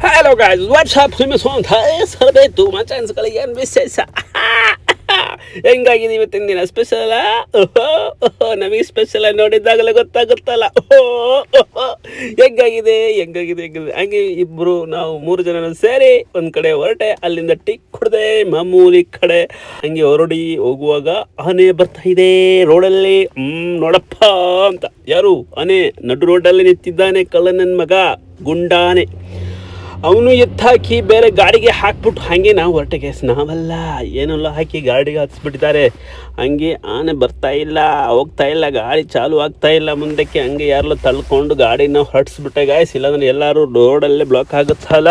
Hello guys, what's up? Swimmy ಸರ್ಬೇಕು ಮಚಾನ್ಸ್ಗಳಿಗೆ ಏನು ವಿಶೇಷ ಹೆಂಗಾಗಿದೆ ಇವತ್ತಿನ ದಿನ ಸ್ಪೆಷಲ ನಮಗೆ ಸ್ಪೆಷಲ್ ನೋಡಿದ್ದಾಗಲೇ ಗೊತ್ತಾಗುತ್ತಲ್ಲ ಹೆಂಗಾಗಿದೆ ಹೆಂಗಾಗಿದೆ ಹೆಂಗಿದೆ ಹಂಗೆ ಇಬ್ಬರು ನಾವು 3 ಜನ ಸೇರಿ ಒಂದು ಕಡೆ ಹೊರಟೆ, ಅಲ್ಲಿಂದ ಟೀ ಕುಡ್ದೆ ಮಾಮೂಲಿ ಕಡೆ ಹಂಗೆ ಹೊರಡಿ ಹೋಗುವಾಗ ಆನೆ ಬರ್ತಾ ಇದೆ ರೋಡಲ್ಲಿ. ನೋಡಪ್ಪ ಅಂತ ಯಾರು ಆನೆ ನಡು ರೋಡಲ್ಲಿ ನಿಂತಿದ್ದಾನೆ, ಕಳ್ಳ ನನ್ನ ಮಗ ಗುಂಡಾನೆ. ಅವನು ಎತ್ತಾಕಿ ಬೇರೆ ಗಾಡಿಗೆ ಹಾಕ್ಬಿಟ್ಟು ಹಾಗೆ ನಾವು ಹೊರಟೆ ಗ್ಯಾಸ್, ನಾವಲ್ಲ ಏನೆಲ್ಲ ಹಾಕಿ ಗಾಡಿಗೆ ಹತ್ಸ್ಬಿಟ್ಟಿದ್ದಾರೆ. ಹಂಗೆ ಆನೆ ಬರ್ತಾ ಇಲ್ಲ, ಹೋಗ್ತಾ ಇಲ್ಲ, ಗಾಡಿ ಚಾಲು ಆಗ್ತಾ ಇಲ್ಲ ಮುಂದಕ್ಕೆ. ಹಂಗೆ ಯಾರೆಲ್ಲ ತಳ್ಕೊಂಡು ಗಾಡಿನ ಹೊರಟಿಸ್ಬಿಟ್ಟೆ ಗಾಯ್ಸ್, ಇಲ್ಲಾಂದ್ರೆ ಎಲ್ಲರೂ ರೋಡಲ್ಲೇ ಬ್ಲಾಕ್ ಆಗುತ್ತಲ್ಲ.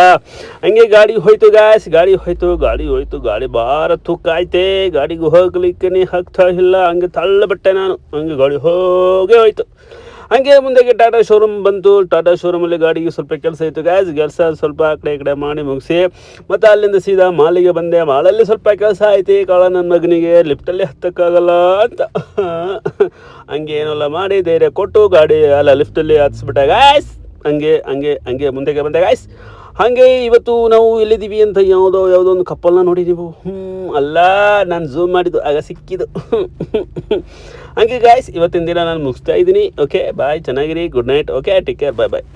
ಹಂಗೆ ಗಾಡಿ ಹೋಯ್ತು ಗಾಯ್ಸ್, ಗಾಡಿ ಹೋಯ್ತು. ಗಾಡಿ ಭಾರ ತೂಕ ಐತೆ, ಗಾಡಿಗೆ ಹೋಗ್ಲಿಕ್ಕೆ ಹಾಕ್ತಾ ಇಲ್ಲ. ಹಂಗೆ ತಳ್ಳಬಿಟ್ಟೆ ನಾನು, ಹಂಗೆ ಗಾಡಿ ಹೋಗೇ ಹೋಯ್ತು. ಹಂಗೆ ಮುಂದೆಗೆ ಟಾಟಾ ಶೋರೂಮ್ ಬಂತು. ಟಾಟಾ ಶೋರೂಮಲ್ಲಿ ಗಾಡಿಗೆ ಸ್ವಲ್ಪ ಕೆಲಸ ಇತ್ತು ಗಾಯ್ಸ್, ಕೆಲಸ ಸ್ವಲ್ಪ ಆ ಕಡೆ ಈ ಕಡೆ ಮಾಡಿ ಮುಗಿಸಿ ಮತ್ತು ಅಲ್ಲಿಂದ ಸೀದಾ ಮಾಲಿಗೆ ಬಂದೆ. ಮಾಲಲ್ಲಿ ಸ್ವಲ್ಪ ಕೆಲಸ ಐತಿ, ಕಾಳ ನನ್ನ ಮಗನಿಗೆ ಲಿಫ್ಟಲ್ಲಿ ಹತ್ತಕ್ಕಾಗಲ್ಲ ಅಂತ ಹಂಗೆ ಏನೆಲ್ಲ ಮಾಡಿ ಧೈರ್ಯ ಕೊಟ್ಟು ಗಾಡಿ ಅಲ್ಲ ಲಿಫ್ಟಲ್ಲಿ ಹತ್ಸ್ಬಿಟ್ಟೆ ಗಾಯ್ಸ್. ಹಂಗೆ ಮುಂದೆಗೆ ಬಂದೆ ಗಾಯ್ಸ್. ಹಾಗೆ ಇವತ್ತು ನಾವು ಎಲ್ಲಿದ್ದೀವಿ ಅಂತ ಯಾವುದೋ ಒಂದು ಕಪ್ಪಲ್ನ ನೋಡಿದ್ದೀವಿ. ಅಲ್ಲ, ನಾನು ಝೂಮ್ ಮಾಡಿದ್ದು ಆಗ ಸಿಕ್ಕಿದ್ದು. ಹಂಗೆ ಗಾಯ್ಸ್, ಇವತ್ತಿನ ದಿನ ನಾನು ಮುಗಿಸ್ತಾ ಇದ್ದೀನಿ. ಓಕೆ ಬಾಯ್, ಚೆನ್ನಾಗಿರಿ, good night. Okay take care, bye ಬಾಯ್.